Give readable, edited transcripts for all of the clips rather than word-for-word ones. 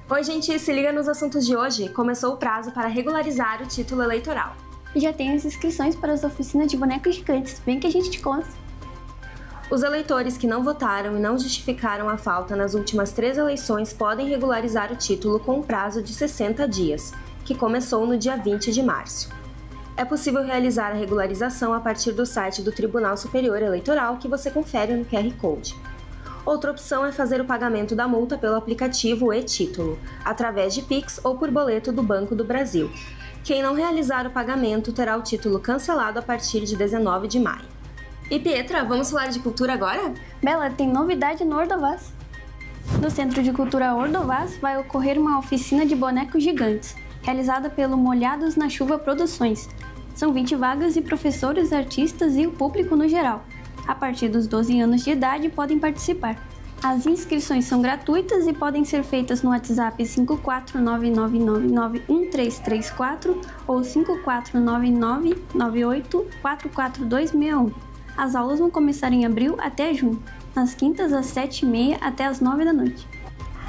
Oi, gente, se liga nos assuntos de hoje. Começou o prazo para regularizar o título eleitoral. E já tem as inscrições para as oficinas de bonecos gigantes. Vem que a gente te conta. Os eleitores que não votaram e não justificaram a falta nas últimas 3 eleições podem regularizar o título com um prazo de 60 dias, que começou no dia 20 de março. É possível realizar a regularização a partir do site do Tribunal Superior Eleitoral, que você confere no QR Code. Outra opção é fazer o pagamento da multa pelo aplicativo e-Título, através de Pix ou por boleto do Banco do Brasil. Quem não realizar o pagamento terá o título cancelado a partir de 19 de maio. E Pietra, vamos falar de cultura agora? Bela, tem novidade no Ordovás. No Centro de Cultura Ordovás vai ocorrer uma oficina de bonecos gigantes, realizada pelo Molhados na Chuva Produções. São 20 vagas e professores, artistas e o público no geral. A partir dos 12 anos de idade podem participar. As inscrições são gratuitas e podem ser feitas no WhatsApp 54999913334 ou 54999844261. As aulas vão começar em abril até junho, nas quintas às 7h30 até às 9 da noite.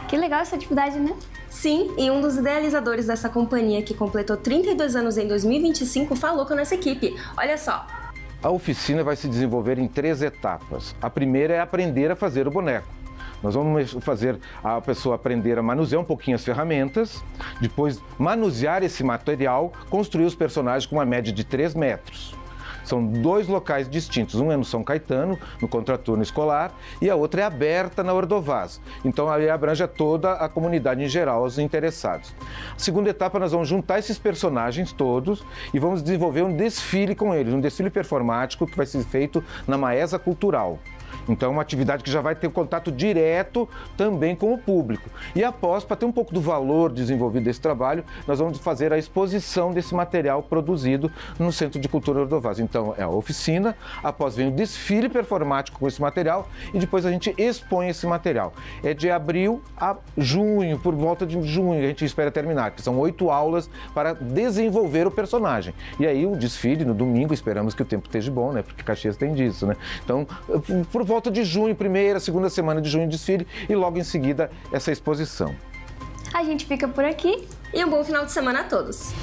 Que legal essa atividade, né? Sim, e um dos idealizadores dessa companhia, que completou 32 anos em 2025, falou com a nossa equipe. Olha só! A oficina vai se desenvolver em 3 etapas. A primeira é aprender a fazer o boneco. Nós vamos fazer a pessoa aprender a manusear um pouquinho as ferramentas, depois manusear esse material, construir os personagens com uma média de 3 metros. São 2 locais distintos, um é no São Caetano, no contraturno escolar, e a outra é aberta na Ordovás. Então, aí abrange toda a comunidade em geral, os interessados. A segunda etapa, nós vamos juntar esses personagens todos e vamos desenvolver um desfile com eles, um desfile performático que vai ser feito na Maesa Cultural. Então, é uma atividade que já vai ter um contato direto também com o público. E após, para ter um pouco do valor desenvolvido desse trabalho, nós vamos fazer a exposição desse material produzido no Centro de Cultura Ordovás. Então, é a oficina, após vem o desfile performático com esse material e depois a gente expõe esse material. É de abril a junho, por volta de junho a gente espera terminar, que são 8 aulas para desenvolver o personagem. E aí o desfile no domingo, esperamos que o tempo esteja bom, né? Porque Caxias tem disso, né? Então, por volta de junho, primeira, segunda semana de junho, desfile e logo em seguida essa exposição. A gente fica por aqui e um bom final de semana a todos!